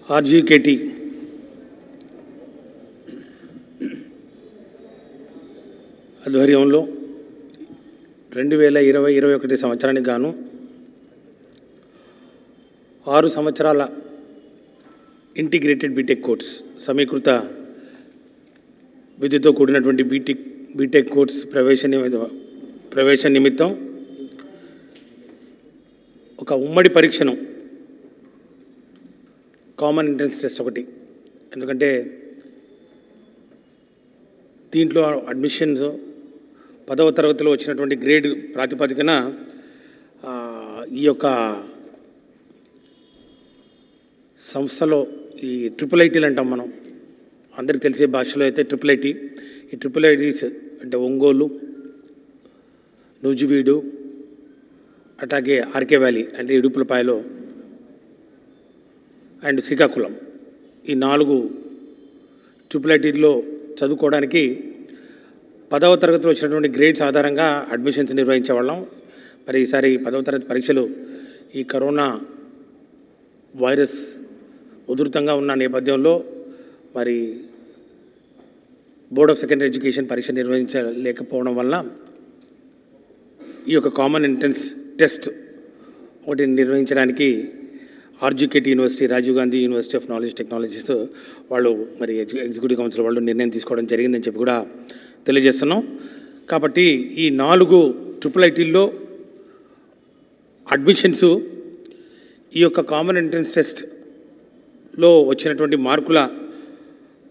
RGKT ఆధ్వర్యంలో 2020-21 సంవత్సరానికి గాను 6 సంవత్సరాల ఇంటిగ్రేటెడ్ బీటెక్ కోర్స్ సమీకృత విధితో కూడినటువంటి బీటెక్ కోర్స్ ప్రవేశ నిమిత్తం ఒక ఉమ్మడి పరీక్షను కామన్ ఎంట్రన్స్ టెస్ట్ ఒకటి, ఎందుకంటే దీంట్లో అడ్మిషన్స్ 10వ తరగతిలో వచ్చినటువంటి గ్రేడ్ ప్రాతిపదికన ఈ యొక్క సంస్థలో ఈ ట్రిపుల్ ఐటీలు అంటాం మనం, అందరికీ తెలిసే భాషలో అయితే ఈ ట్రిపుల్ ఐటీస్ అంటే ఒంగోలు, నూజివీడు, అట్లాగే ఆర్కే వ్యాలీ అంటే ఇడుపులపాయలో అండ్ శ్రీకాకుళం, ఈ 4 ట్రిపుల్ ఐటీల్లో చదువుకోవడానికి 10వ తరగతిలో వచ్చినటువంటి గ్రేడ్స్ ఆధారంగా అడ్మిషన్స్ నిర్వహించేవాళ్ళం. మరి ఈసారి 10వ తరగతి పరీక్షలు ఈ కరోనా వైరస్ ఉధృతంగా ఉన్న నేపథ్యంలో మరి బోర్డ్ ఆఫ్ సెకండరీ ఎడ్యుకేషన్ పరీక్ష నిర్వహించలేకపోవడం వల్ల ఈ యొక్క కామన్ ఎంట్రన్స్ టెస్ట్ ఒకటి నిర్వహించడానికి RGKT university, Rajiv Gandhi university of knowledge technologies వాళ్ళు మరి ఎగ్జిక్యూటివ్ కౌన్సిల్ వాళ్ళు నిర్ణయం తీసుకోవడం జరిగిందని చెప్పి కూడా తెలియజేస్తున్నాం. కాబట్టి ఈ 4 ట్రిపుల్ ఐటీల్లో అడ్మిషన్స్ ఈ యొక్క కామన్ ఎంట్రన్స్ టెస్ట్లో వచ్చినటువంటి మార్కుల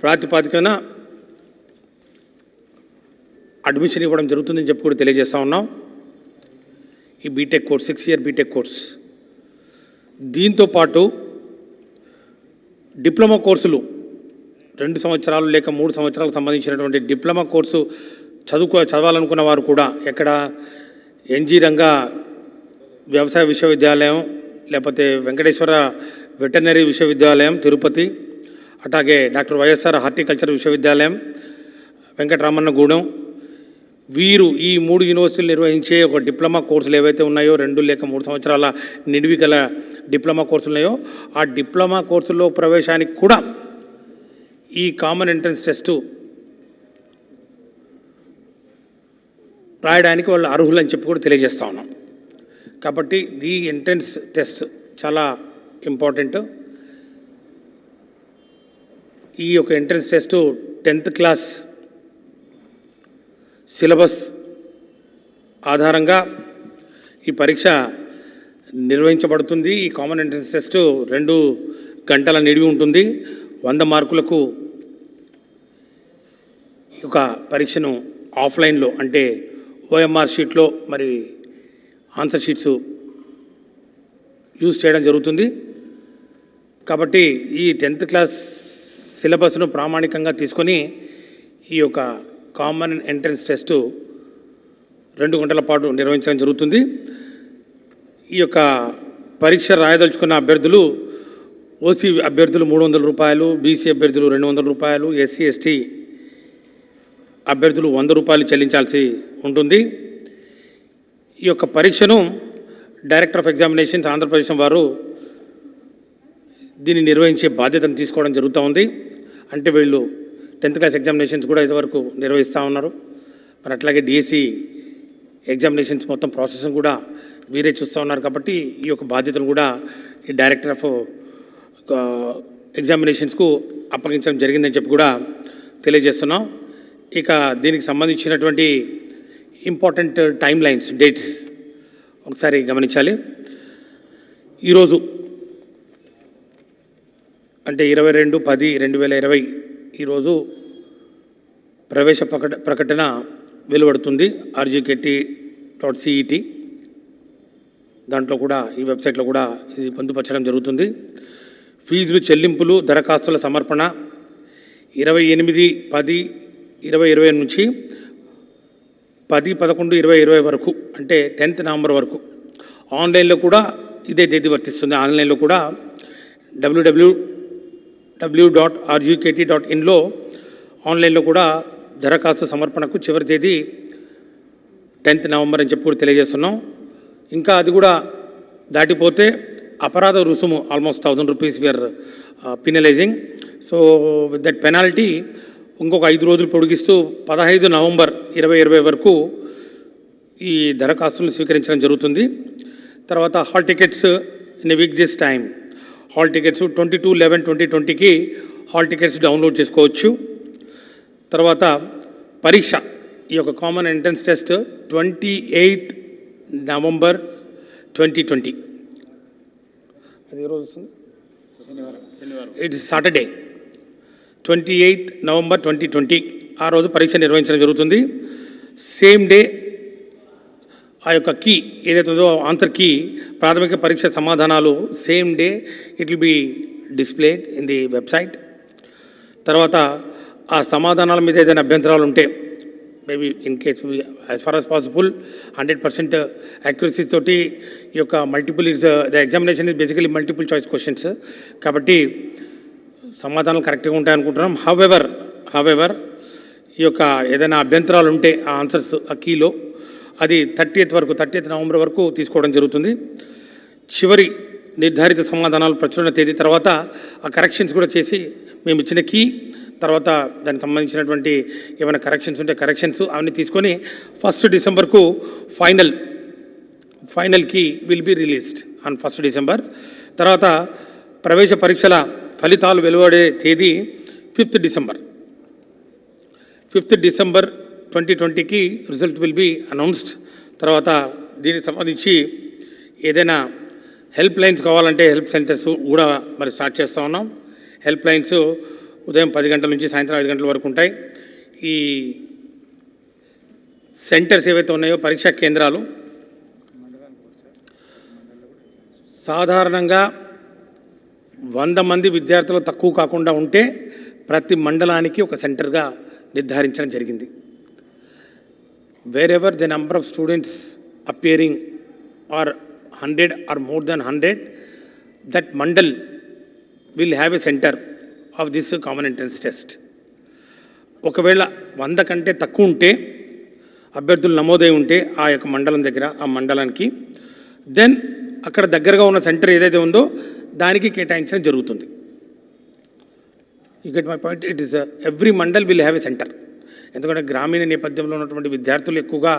ప్రాతిపదికన అడ్మిషన్ ఇవ్వడం జరుగుతుందని చెప్పి కూడా తెలియజేస్తూ ఉన్నాం. ఈ BTech course 6 year BTech course, దీంతో పాటు డిప్లొమా కోర్సులు 2 సంవత్సరాలు లేక 3 సంవత్సరాలకు సంబంధించినటువంటి డిప్లొమా కోర్సు చదవాలనుకున్న వారు కూడా ఎక్కడ ఎన్జీ రంగా వ్యవసాయ విశ్వవిద్యాలయం, లేకపోతే వెంకటేశ్వర వెటర్నరీ విశ్వవిద్యాలయం తిరుపతి, అట్లాగే డాక్టర్ వైఎస్ఆర్ హార్టికల్చర్ విశ్వవిద్యాలయం వెంకటరామన్నగూడెం, వీరు ఈ 3 యూనివర్సిటీలు నిర్వహించే ఒక డిప్లొమా కోర్సులు ఏవైతే ఉన్నాయో 2 లేక 3 సంవత్సరాల నిడివి గల డిప్లొమా కోర్సులు ఉన్నాయో ఆ డిప్లొమా కోర్సుల్లో ప్రవేశానికి కూడా ఈ కామన్ ఎంట్రన్స్ టెస్టు రాయడానికి వాళ్ళు అర్హులని చెప్పి కూడా తెలియజేస్తూ ఉన్నాం. కాబట్టి ఈ ఎంట్రన్స్ టెస్ట్ చాలా ఇంపార్టెంట్. ఈ యొక్క entrance test 10th class syllabus ఆధారంగా ఈ పరీక్ష నిర్వహించబడుతుంది. ఈ కామన్ ఎంట్రన్స్ టెస్ట్ 2 గంటల నిడివి ఉంటుంది. 100 మార్కులకు ఈ యొక్క పరీక్షను ఆఫ్లైన్లో అంటే ఓఎంఆర్ షీట్లో మరి ఆన్సర్ షీట్స్ యూజ్ చేయడం జరుగుతుంది. కాబట్టి ఈ 10th క్లాస్ సిలబస్ను ప్రామాణికంగా తీసుకొని ఈ యొక్క కామన్ ఎంట్రన్స్ టెస్టు 2 గంటల పాటు నిర్వహించడం జరుగుతుంది. ఈ యొక్క పరీక్ష రాయదలుచుకున్న అభ్యర్థులు ఓసీ అభ్యర్థులు 300 రూపాయలు, బీసీ అభ్యర్థులు 200 రూపాయలు, ఎస్సీ ఎస్టీ అభ్యర్థులు 100 రూపాయలు చెల్లించాల్సి ఉంటుంది. ఈ యొక్క పరీక్షను డైరెక్టర్ ఆఫ్ ఎగ్జామినేషన్స్ ఆంధ్రప్రదేశ్ వారు దీన్ని నిర్వహించే బాధ్యతను తీసుకోవడం జరుగుతూ ఉంది. అంటే వీళ్ళు 10th క్లాస్ ఎగ్జామినేషన్స్ కూడా ఇదివరకు నిర్వహిస్తూ ఉన్నారు. మరి అట్లాగే డిఎస్సి ఎగ్జామినేషన్స్ మొత్తం ప్రాసెస్ కూడా వీరే చూస్తూ ఉన్నారు. కాబట్టి ఈ యొక్క బాధ్యతను కూడా ఈ డైరెక్టర్ ఆఫ్ ఎగ్జామినేషన్స్కు అప్పగించడం జరిగిందని చెప్పి కూడా తెలియజేస్తున్నాం. ఇక దీనికి సంబంధించినటువంటి ఇంపార్టెంట్ టైమ్ లైన్స్, డేట్స్ ఒకసారి గమనించాలి. ఈరోజు అంటే 22/10/2020 ఈరోజు ప్రవేశ ప్రకటన వెలువడుతుంది. rgkt.cet దాంట్లో కూడా ఈ వెబ్సైట్లో కూడా ఇది పొందుపరచడం జరుగుతుంది. ఫీజులు చెల్లింపులు దరఖాస్తుల సమర్పణ 28/10/2020 నుంచి 10/11/2020 వరకు అంటే 10th నవంబర్ వరకు. ఆన్లైన్లో కూడా ఇదే తేదీ వర్తిస్తుంది. ఆన్లైన్లో కూడా www.rgkt.inలో ఆన్లైన్లో కూడా దరఖాస్తు సమర్పణకు చివరి తేదీ 10th నవంబర్ అని చెప్పి కూడా తెలియజేస్తున్నాం. ఇంకా అది కూడా దాటిపోతే అపరాధ రుసుము almost 1000 rupees we are penalising. So with that penalty ఇంకొక 5 రోజులు పొడిగిస్తూ 15 నవంబర్ 2020 వరకు ఈ దరఖాస్తులు స్వీకరించడం జరుగుతుంది. తర్వాత hall tickets in week days time, hall tickets 22/11/2020కి హాల్ టికెట్స్ డౌన్లోడ్ చేసుకోవచ్చు. తర్వాత పరీక్ష, ఈ యొక్క కామన్ ఎంట్రన్స్ టెస్ట్ 28 నవంబర్ 2020, అది రోజు వస్తుంది, ఇట్స్ సాటర్డే 28 నవంబర్ 2020 ఆ రోజు పరీక్ష నిర్వహించడం జరుగుతుంది. సేమ్ డే ఆ యొక్క కీ ఏదైతే ఉందో ఆన్సర్ కీ, ప్రాథమిక పరీక్ష సమాధానాలు same day it will be displayed in the website. తర్వాత ఆ సమాధానాల మీద ఏదైనా అభ్యంతరాలు ఉంటే maybe in case as far as possible 100% accuracy తోటి ఈ యొక్క multiple is the examination is basically multiple choice questions కాబట్టి సమాధానాలు కరెక్ట్గా ఉంటాయనుకుంటున్నాం. హవెవర్ ఈ యొక్క ఏదైనా అభ్యంతరాలు ఉంటే ఆ ఆన్సర్స్ ఆ కీలో అది 30th నవంబర్ వరకు తీసుకోవడం జరుగుతుంది. చివరి నిర్ధారిత సమాధానాలు ప్రచురణ తేదీ తర్వాత ఆ కరెక్షన్స్ కూడా చేసి మేము ఇచ్చిన కీ తర్వాత దానికి సంబంధించినటువంటి ఏమైనా కరెక్షన్స్ ఉంటే కరెక్షన్స్ అవన్నీ తీసుకొని 1 డిసెంబర్కు final key will be released on 1 December. తర్వాత ప్రవేశ పరీక్షల ఫలితాలు వెలువడే తేదీ 5th డిసెంబర్ 2020కి రిజల్ట్ విల్ బి అనౌన్స్డ్. తర్వాత దీనికి సంబంధించి ఏదైనా హెల్ప్ లైన్స్ కావాలంటే హెల్ప్ సెంటర్స్ కూడా మరి స్టార్ట్ చేస్తూ ఉన్నాం. హెల్ప్ లైన్స్ ఉదయం 10 గంటల నుంచి సాయంత్రం 5 గంటల వరకు ఉంటాయి. ఈ సెంటర్స్ ఏవైతే ఉన్నాయో పరీక్షా కేంద్రాలు సాధారణంగా 100 మంది విద్యార్థులు తక్కువ కాకుండా ఉంటే ప్రతి మండలానికి ఒక సెంటర్గా నిర్ధారించడం జరిగింది. wherever the number of students appearing are 100 or more than 100, that mandal will have a center of this common entrance test. ఒకవేళ 100 కంటే తక్కువ ఉంటే అభ్యర్థులు నమోదై ఉంటే ఆ యొక్క మండలం దగ్గర ఆ మండలానికి దెన్ అక్కడ దగ్గరగా ఉన్న సెంటర్ ఏదైతే ఉందో దానికి కేటాయించడం జరుగుతుంది. You get my point. It is every mandal will have a centre. ఎందుకంటే గ్రామీణ నేపథ్యంలో ఉన్నటువంటి విద్యార్థులు ఎక్కువగా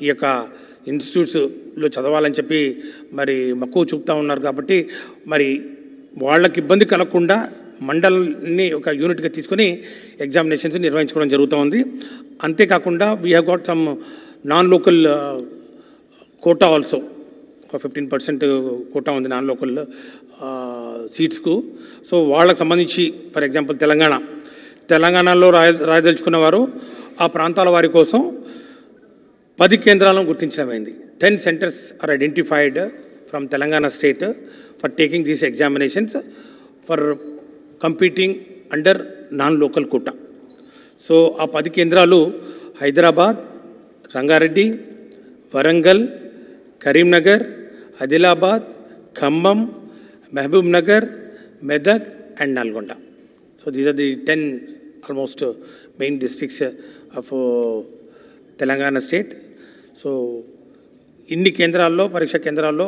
ఈ యొక్క ఇన్స్టిట్యూట్స్లో చదవాలని చెప్పి మరి మక్కువ చూపుతూ ఉన్నారు కాబట్టి మరి వాళ్ళకి ఇబ్బంది కలగకుండా మండలాన్ని ఒక యూనిట్గా తీసుకొని ఎగ్జామినేషన్స్ నిర్వహించుకోవడం జరుగుతూ ఉంది. అంతేకాకుండా we have got some non local quota also, ఒక 15% కోటా ఉంది నాన్ లోకల్ సీట్స్కు. సో వాళ్ళకు సంబంధించి ఫర్ ఎగ్జాంపుల్ తెలంగాణలో రాయదలుచుకున్న వారు ఆ ప్రాంతాల వారి కోసం 10 కేంద్రాలను గుర్తించడమైంది. 10 centers are identified from Telangana state for taking these examinations for competing under non-local quota. So ఆ 10 కేంద్రాలు Hyderabad, Rangareddy, Warangal, Karimnagar, Adilabad, Khammam, Mahbubnagar, Medak and Nalgonda. So these are the 10 almost main districts of Telangana state. So ఇన్ని కేంద్రాల్లో పరీక్షా కేంద్రాల్లో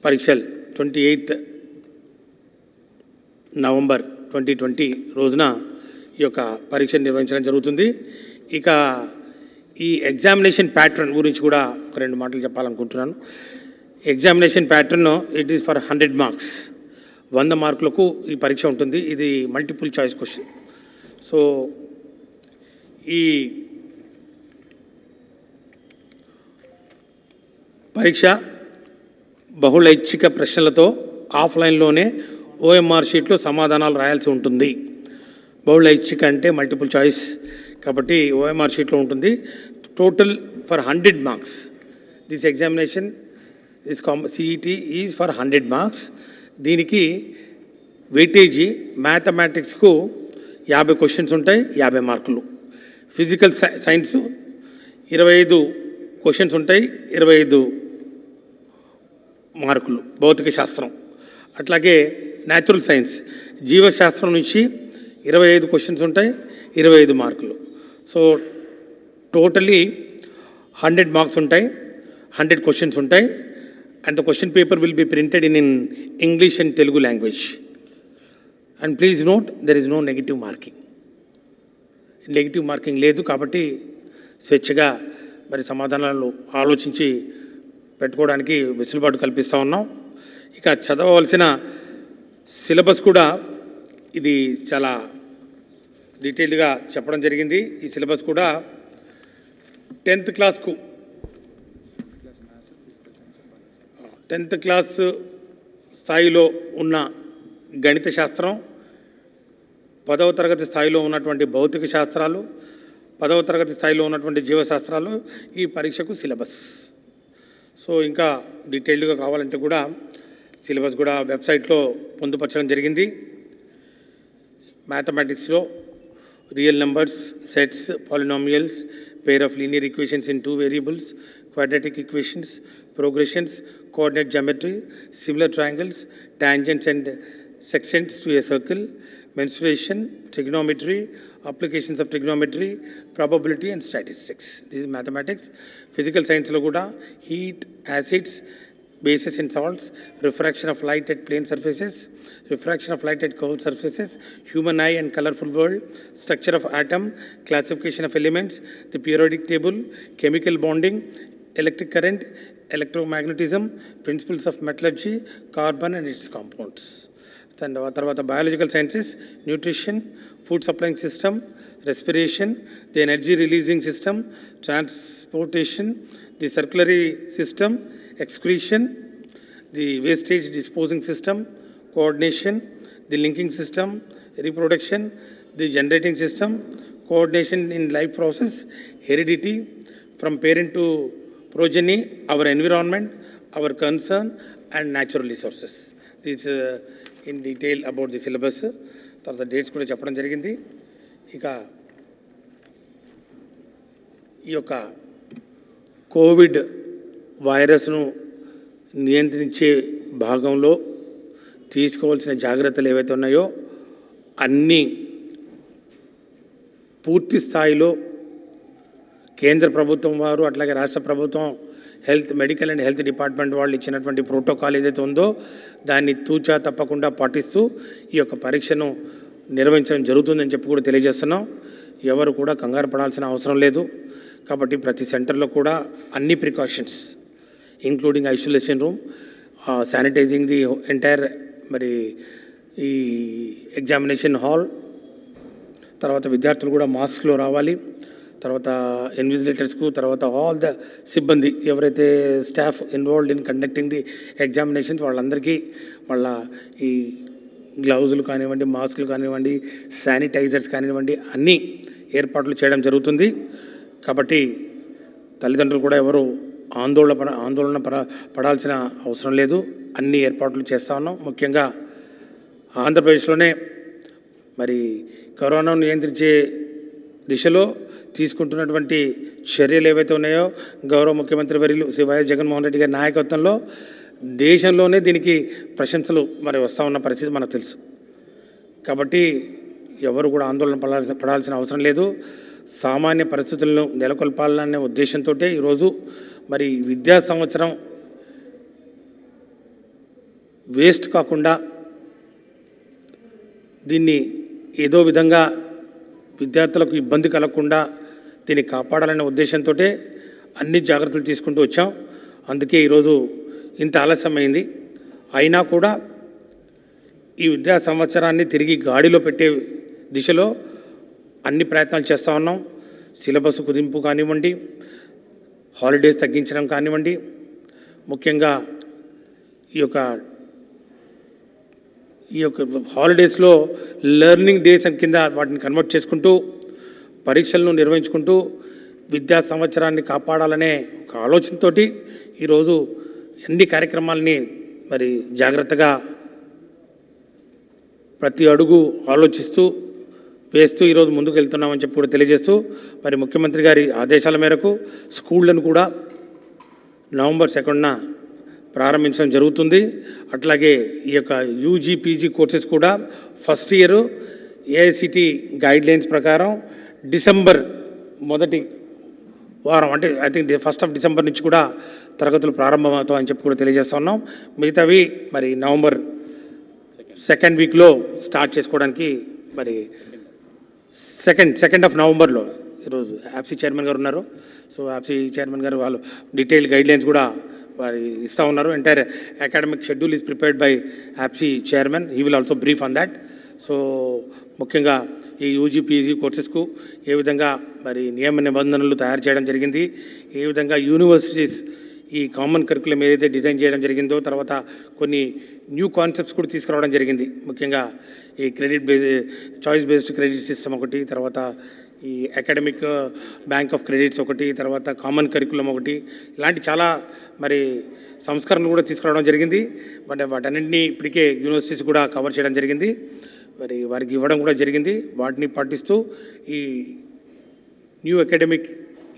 పరీక్షలు 28 నవంబర్ 2020 రోజున ఈ యొక్క పరీక్ష నిర్వహించడం జరుగుతుంది. ఇక ఈ ఎగ్జామినేషన్ ప్యాటర్న్ గురించి కూడా ఒక 2 మాటలు చెప్పాలనుకుంటున్నాను. Examination pattern it is for 100 marks. 100 మార్కులకు ఈ పరీక్ష ఉంటుంది. ఇది మల్టిపుల్ చాయిస్ క్వశ్చన్. సో ఈ పరీక్ష బహుళైచ్ఛిక ప్రశ్నలతో ఆఫ్లైన్లోనే ఓఎంఆర్ షీట్లో సమాధానాలు రాయాల్సి ఉంటుంది. బహుళైచ్ఛిక అంటే మల్టిపుల్ చాయిస్ కాబట్టి ఓఎంఆర్ షీట్లో ఉంటుంది. Total for 100 marks. This examination this సిఈటీ is for 100 marks. దీనికి వెయిటేజీ మ్యాథమెటిక్స్కు 50 క్వశ్చన్స్ ఉంటాయి, 50 మార్కులు. ఫిజికల్ సైన్స్ 25 క్వశ్చన్స్ ఉంటాయి, 25 మార్కులు. భౌతిక శాస్త్రం అట్లాగే న్యాచురల్ సైన్స్ జీవశాస్త్రం నుంచి 25 క్వశ్చన్స్ ఉంటాయి, 25 మార్కులు. సో టోటలీ 100 మార్క్స్ ఉంటాయి, 100 క్వశ్చన్స్ ఉంటాయి. and the question paper will be printed in English and Telugu language. And please note, there is no negative marking. Negative marking లేదు కాబట్టి స్వేచ్ఛగా మరి సమాధానాలు ఆలోచించి పెట్టుకోవడానికి వెసులుబాటు కల్పిస్తూ ఉన్నాం. ఇక చదవవలసిన సిలబస్ కూడా ఇది చాలా డీటెయిల్డ్గా చెప్పడం జరిగింది. ఈ సిలబస్ కూడా 10th క్లాస్కు 10th క్లాస్ స్థాయిలో ఉన్న గణిత శాస్త్రం, 10వ తరగతి స్థాయిలో ఉన్నటువంటి భౌతిక శాస్త్రాలు, 10వ తరగతి స్థాయిలో ఉన్నటువంటి జీవశాస్త్రాలు ఈ పరీక్షకు సిలబస్. సో ఇంకా డీటెయిల్డ్గా కావాలంటే కూడా సిలబస్ కూడా వెబ్సైట్లో పొందుపరచడం జరిగింది. మ్యాథమెటిక్స్లో real numbers, sets, polynomials, pair of linear equations in two variables, quadratic equations, progressions, coordinate geometry, similar triangles, tangents and secants to a circle, mensuration, trigonometry, applications of trigonometry, probability and statistics. This is mathematics. Physical science lo kuda heat, acids, bases and salts, refraction of light at plane surfaces, refraction of light at curved surfaces, human eye and colorful world, structure of atom, classification of elements, the periodic table, chemical bonding, electric current, electromagnetism, principles of metallurgy, carbon and its compounds. తర్వాత biological sciences, nutrition, food supplying system, respiration, the energy releasing system, transportation, the circulatory system, excretion, the wastage disposing system, coordination, the linking system, reproduction, the generating system, coordination in life process, heredity from parent to progeny, our environment, our concern and natural resources. This in detail about the syllabus. తర్వాత dates కూడా చెప్పడం జరిగింది. ఇక ఈ యొక్క Covid వైరస్ను నియంత్రించే భాగంలో తీసుకోవాల్సిన జాగ్రత్తలు ఏవైతే ఉన్నాయో అన్నీ పూర్తి స్థాయిలో కేంద్ర ప్రభుత్వం వారు అట్లాగే రాష్ట్ర ప్రభుత్వం మెడికల్ అండ్ హెల్త్ డిపార్ట్మెంట్ వాళ్ళు ఇచ్చినటువంటి ప్రోటోకాల్ ఏదైతే ఉందో దాన్ని తూచా తప్పకుండా పాటిస్తూ ఈ యొక్క పరీక్షను నిర్వహించడం జరుగుతుందని చెప్పి కూడా తెలియజేస్తున్నాం. ఎవరు కూడా కంగారు పడాల్సిన అవసరం లేదు. కాబట్టి ప్రతి సెంటర్లో కూడా అన్ని precautions including isolation room, sanitising the entire మరి ఈ ఎగ్జామినేషన్ హాల్, తర్వాత విద్యార్థులు కూడా మాస్క్లో రావాలి, తర్వాత ఇన్విజిలేటర్స్కు, తర్వాత ఆల్ ద సిబ్బంది ఎవరైతే staff involved in conducting the examinations వాళ్ళందరికీ వాళ్ళ ఈ గ్లౌజులు కానివ్వండి, మాస్కులు కానివ్వండి, శానిటైజర్స్ కానివ్వండి అన్నీ ఏర్పాట్లు చేయడం జరుగుతుంది. కాబట్టి తల్లిదండ్రులు కూడా ఎవరు ఆందోళన పడాల్సిన అవసరం లేదు. అన్ని ఏర్పాట్లు చేస్తూ ఉన్నాం. ముఖ్యంగా ఆంధ్రప్రదేశ్లోనే మరి కరోనాను నియంత్రించే దిశలో తీసుకుంటున్నటువంటి చర్యలు ఏవైతే ఉన్నాయో గౌరవ ముఖ్యమంత్రి వర్యులు శ్రీ వైఎస్ జగన్మోహన్ రెడ్డి గారి నాయకత్వంలో దేశంలోనే దీనికి ప్రశంసలు మరి వస్తూ ఉన్న పరిస్థితి మనకు తెలుసు. కాబట్టి ఎవరు కూడా ఆందోళన పడాల్సిన అవసరం లేదు. సామాన్య పరిస్థితులను నెలకొల్పాలనే ఉద్దేశంతో ఈరోజు మరి విద్యా సంవత్సరం వేస్ట్ కాకుండా దీన్ని ఏదో విధంగా విద్యార్థులకు ఇబ్బంది కలగకుండా దీన్ని కాపాడాలనే ఉద్దేశంతో అన్ని జాగ్రత్తలు తీసుకుంటూ వచ్చాం. అందుకే ఈరోజు ఇంత ఆలస్యమైంది. అయినా కూడా ఈ విద్యా సంవత్సరాన్ని తిరిగి గాడిలో పెట్టే దిశలో అన్ని ప్రయత్నాలు చేస్తూ ఉన్నాం. సిలబస్ కుదింపు కానివ్వండి, హాలిడేస్ తగ్గించడం కానివ్వండి, ముఖ్యంగా ఈ యొక్క హాలిడేస్లో లెర్నింగ్ డేస్ కింద వాటిని కన్వర్ట్ చేసుకుంటూ పరీక్షలను నిర్వహించుకుంటూ విద్యా సంవత్సరాన్ని కాపాడాలనే ఒక ఆలోచనతో ఈరోజు అన్ని కార్యక్రమాలని మరి జాగ్రత్తగా ప్రతి అడుగు ఆలోచిస్తూ వేస్తూ ఈరోజు ముందుకు వెళ్తున్నామని చెప్పి కూడా తెలియజేస్తూ మరి ముఖ్యమంత్రి గారి ఆదేశాల మేరకు స్కూళ్లను కూడా నవంబర్ 2న ప్రారంభించడం జరుగుతుంది. అట్లాగే ఈ యొక్క యూజీ పీజీ కోర్సెస్ కూడా ఫస్ట్ ఇయర్ ఏఐసిటి గైడ్లైన్స్ ప్రకారం డిసెంబర్ 1 వారం అంటే ఐ థింక్ 1 డిసెంబర్ నుంచి కూడా తరగతులు ప్రారంభమవుతామని చెప్పి కూడా తెలియజేస్తా ఉన్నాం. మిగతావి మరి నవంబర్ సెకండ్ వీక్లో స్టార్ట్ చేసుకోవడానికి మరి సెకండ్ ఆఫ్ నవంబర్లో ఈరోజు యాప్సీ చైర్మన్ గారు ఉన్నారు. సో యాప్సీ చైర్మన్ గారు వాళ్ళు డీటెయిల్డ్ గైడ్లైన్స్ కూడా వారి ఇస్తూ ఉన్నారు. Entire academic schedule is prepared by యాప్సీ chairman, he will also brief on that. So ముఖ్యంగా ఈ యూజీ పీజీ కోర్సెస్కు ఏ విధంగా మరి నియమ నిబంధనలు తయారు చేయడం జరిగింది, ఏ విధంగా యూనివర్సిటీస్ ఈ కామన్ కరికులం ఏదైతే డిజైన్ చేయడం జరిగిందో, తర్వాత కొన్ని న్యూ కాన్సెప్ట్స్ కూడా తీసుకురావడం జరిగింది. ముఖ్యంగా ఈ credit choice based credit system ఒకటి, తర్వాత ఈ అకాడమిక్ బ్యాంక్ ఆఫ్ క్రెడిట్స్ ఒకటి, తర్వాత కామన్ కరికులం ఒకటి, ఇలాంటి చాలా మరి సంస్కరణలు కూడా తీసుకురావడం జరిగింది. బట్ వాటన్నింటినీ ఇప్పటికే యూనివర్సిటీస్ కూడా కవర్ చేయడం జరిగింది, మరి వారికి ఇవ్వడం కూడా జరిగింది. వాటిని పాటిస్తూ ఈ న్యూ అకాడమిక్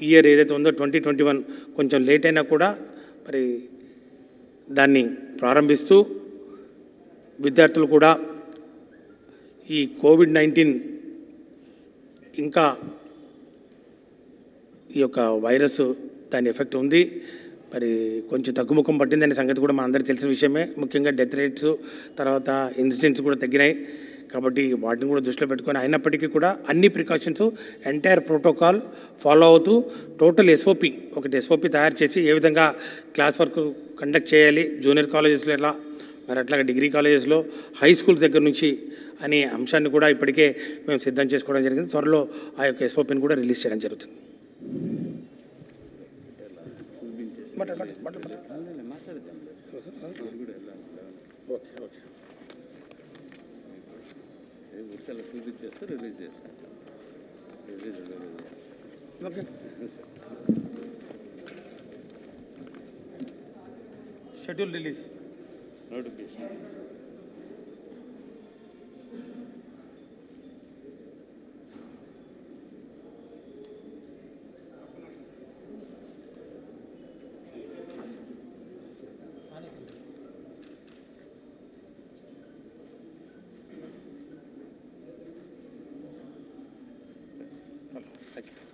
ఇయర్ ఏదైతే ఉందో 2021 కొంచెం లేట్ అయినా కూడా మరి దాన్ని ప్రారంభిస్తూ విద్యార్థులు కూడా ఈ కోవిడ్-19 ఇంకా ఈ యొక్క వైరస్ దాని ఎఫెక్ట్ ఉంది, మరి కొంచెం తగ్గుముఖం పట్టిందనే సంగతి కూడా మనందరికీ తెలిసిన విషయమే. ముఖ్యంగా డెత్ రేట్స్ తర్వాత ఇన్సిడెంట్స్ కూడా తగ్గినాయి. కాబట్టి వాటిని కూడా దృష్టిలో పెట్టుకొని అయినప్పటికీ కూడా అన్ని ప్రికాషన్స్ ఎంటైర్ ప్రోటోకాల్ ఫాలో అవుతూ టోటల్ ఎస్ఓపి ఒకటి ఎస్ఓపి తయారు చేసి ఏ విధంగా క్లాస్ వర్క్ కండక్ట్ చేయాలి జూనియర్ కాలేజెస్లో ఎలా, మరి అట్లాగే డిగ్రీ కాలేజెస్లో, హై స్కూల్స్ దగ్గర నుంచి అనే అంశాన్ని కూడా ఇప్పటికే మేము సిద్ధం చేసుకోవడం జరిగింది. త్వరలో ఆ యొక్క ఎస్ఓపిని కూడా రిలీజ్ చేయడం జరుగుతుంది. Okay okay okay schedule release notification. Thank you.